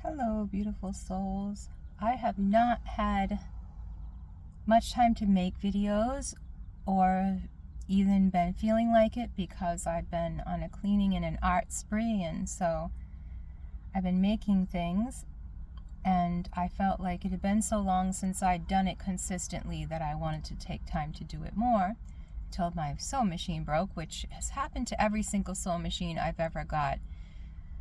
Hello, beautiful souls. I have not had much time to make videos or even been feeling like it because I've been on a cleaning and an art spree, and so I've been making things, and I felt like it had been so long since I'd done it consistently that I wanted to take time to do it more until my sewing machine broke, which has happened to every single sewing machine I've ever got.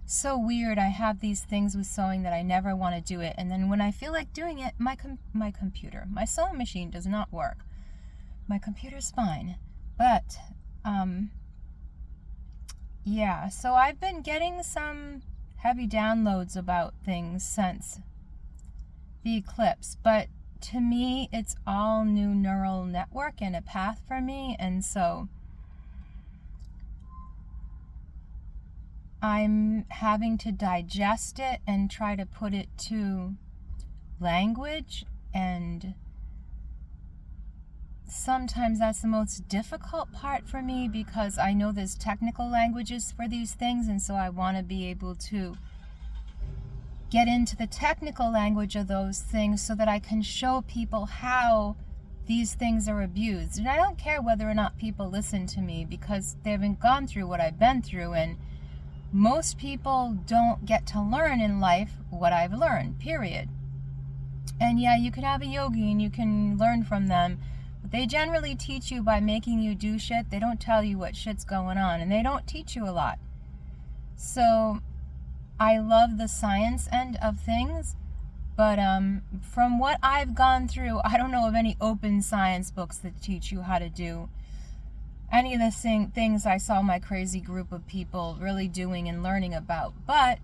So weird. I have these things with sewing that I never want to do it, and then when I feel like doing it, my sewing machine does not work. My computer's fine, but yeah, so I've been getting some heavy downloads about things since the eclipse, but to me it's all new neural network and a path for me, and so I'm having to digest it and try to put it to language, and sometimes that's the most difficult part for me because I know there's technical languages for these things, and so I want to be able to get into the technical language of those things so that I can show people how these things are abused. And I don't care whether or not people listen to me because they haven't gone through what I've been through, and most people don't get to learn in life what I've learned, period. And yeah, you can have a yogi and you can learn from them, but they generally teach you by making you do shit. They don't tell you what shit's going on, and they don't teach you a lot. So I love the science end of things, but from what I've gone through, I don't know of any open science books that teach you how to do any of the things I saw my crazy group of people really doing and learning about. But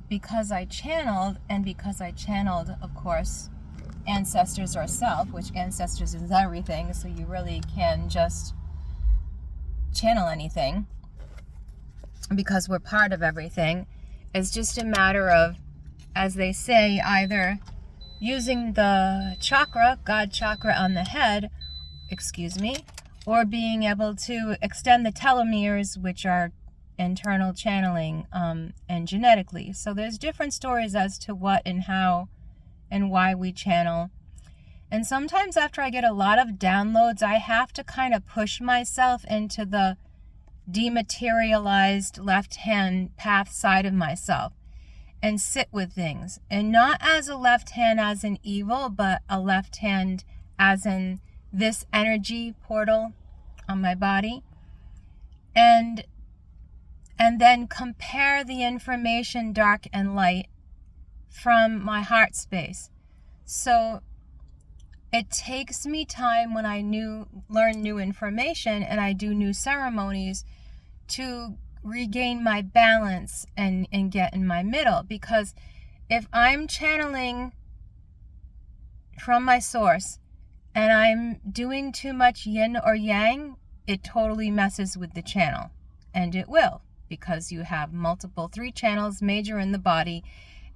because I channeled, of course, ancestors or self, which ancestors is everything, so you really can just channel anything because we're part of everything. It's just a matter of, as they say, either using the chakra, God chakra on the head, or being able to extend the telomeres, which are internal channeling, and genetically. So there's different stories as to what and how and why we channel. And sometimes after I get a lot of downloads, I have to kind of push myself into the dematerialized left-hand path side of myself and sit with things. And not as a left hand as in evil, but a left hand as in this energy portal on my body, and then compare the information, dark and light, from my heart space. So it takes me time when I learn new information and I do new ceremonies to regain my balance and get in my middle, because if I'm channeling from my source and I'm doing too much yin or yang, it totally messes with the channel. And it will, because you have multiple 3 channels major in the body,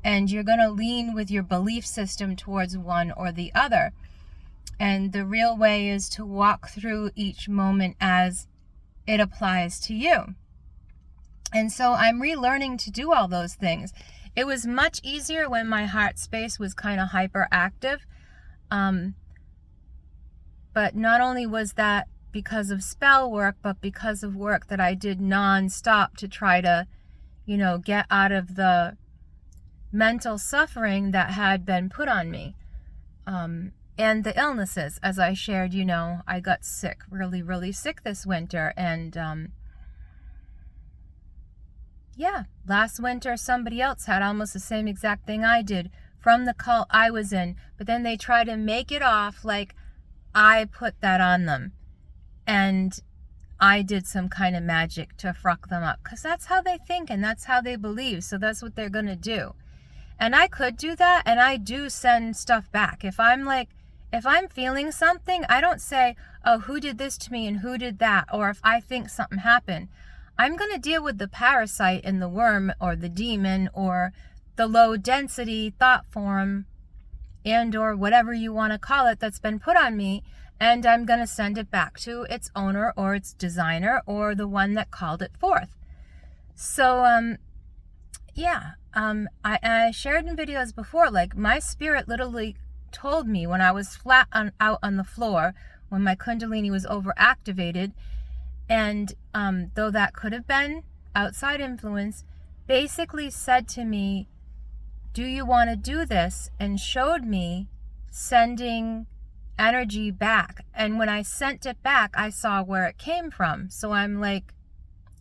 and you're going to lean with your belief system towards one or the other. And the real way is to walk through each moment as it applies to you. And so I'm relearning to do all those things. It was much easier when my heart space was kind of hyperactive. But not only was that because of spell work, but because of work that I did non-stop to try to, get out of the mental suffering that had been put on me. And the illnesses, as I shared, I got sick, really, really sick this winter. And yeah, last winter somebody else had almost the same exact thing I did from the cult I was in. But then they try to make it off like I put that on them and I did some kind of magic to fuck them up, because that's how they think and that's how they believe. So that's what they're going to do. And I could do that, and I do send stuff back. If I'm feeling something, I don't say, oh, who did this to me and who did that? Or if I think something happened, I'm going to deal with the parasite and the worm or the demon or the low density thought form and or whatever you want to call it that's been put on me, and I'm going to send it back to its owner or its designer or the one that called it forth. So Yeah, I shared in videos before, like my spirit literally told me when I was out on the floor, when my Kundalini was overactivated, and though that could have been outside influence, basically said to me, do you want to do this? And showed me sending energy back. And when I sent it back, I saw where it came from. So I'm like,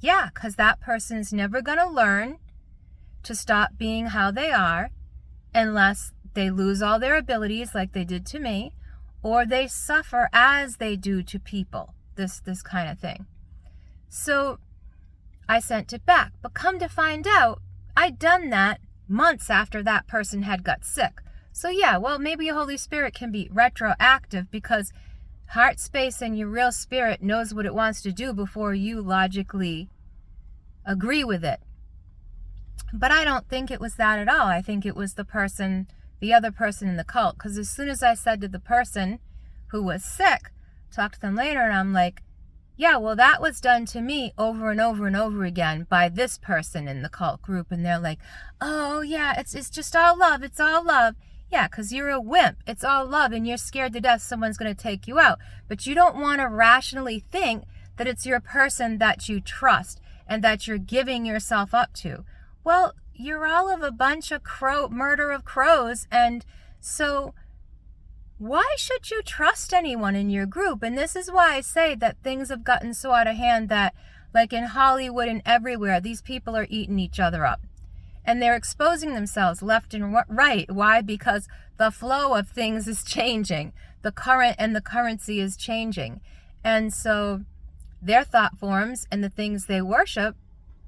yeah, because that person's never going to learn to stop being how they are unless they lose all their abilities like they did to me, or they suffer as they do to people, this kind of thing. So I sent it back. But come to find out, I'd done that months after that person had got sick. So yeah, well, maybe Holy Spirit can be retroactive because heart space and your real spirit knows what it wants to do before you logically agree with it. But I don't think it was that at all. I think it was the other person in the cult. Because as soon as I said to the person who was sick, talked to them later, and I'm like, yeah, well, that was done to me over and over and over again by this person in the cult group. And they're like, oh, yeah, it's just all love. It's all love. Yeah, because you're a wimp. It's all love, and you're scared to death someone's going to take you out. But you don't want to rationally think that it's your person that you trust and that you're giving yourself up to. Well, you're all of a bunch of murder of crows, and so why should you trust anyone in your group? And this is why I say that things have gotten so out of hand that, like in Hollywood and everywhere, these people are eating each other up. And they're exposing themselves left and right. Why? Because the flow of things is changing. The current and the currency is changing. And so their thought forms and the things they worship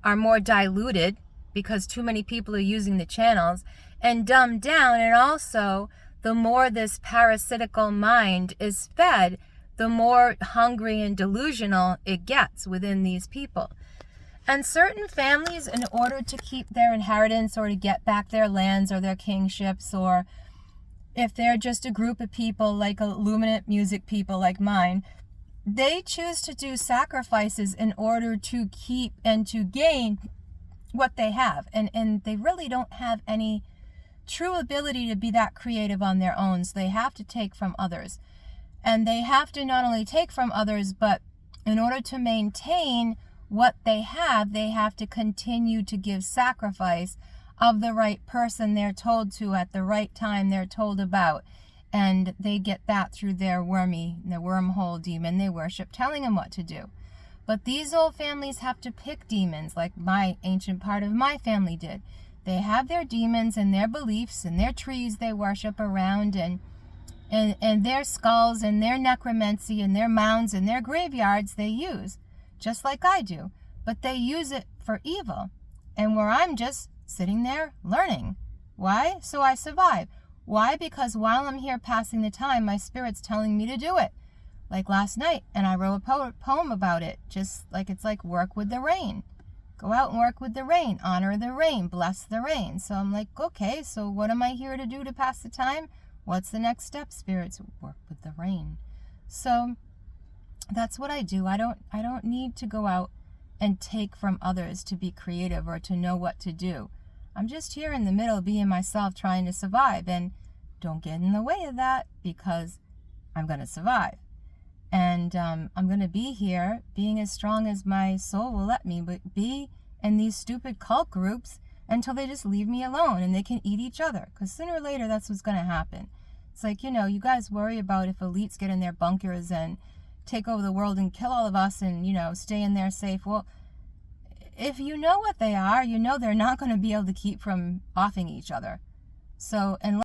are more diluted because too many people are using the channels and dumbed down. And also, the more this parasitical mind is fed, the more hungry and delusional it gets within these people. And certain families, in order to keep their inheritance or to get back their lands or their kingships, or if they're just a group of people like Illuminate music people like mine, they choose to do sacrifices in order to keep and to gain what they have. And they really don't have any true ability to be that creative on their own. So they have to take from others. And they have to not only take from others, but in order to maintain what they have to continue to give sacrifice of the right person they're told to at the right time they're told about. And they get that through their wormhole demon they worship, telling them what to do. But these old families have to pick demons, like my ancient part of my family did. They have their demons and their beliefs and their trees they worship around, and their skulls and their necromancy and their mounds and their graveyards they use, just like I do. But they use it for evil. And where I'm just sitting there learning. Why? So I survive. Why? Because while I'm here passing the time, my spirit's telling me to do it. Like last night, and I wrote a poem about it, just like it's like work with the rain. Go out and work with the rain, honor the rain, bless the rain. So I'm like, okay, so what am I here to do to pass the time? What's the next step, spirits? Work with the rain. So that's what I do. I don't need to go out and take from others to be creative or to know what to do. I'm just here in the middle being myself, trying to survive, and don't get in the way of that because I'm going to survive. And I'm going to be here being as strong as my soul will let me, but be in these stupid cult groups until they just leave me alone and they can eat each other. Because sooner or later, that's what's going to happen. It's like, you guys worry about if elites get in their bunkers and take over the world and kill all of us and, stay in there safe. Well, if you know what they are, they're not going to be able to keep from offing each other. So, unless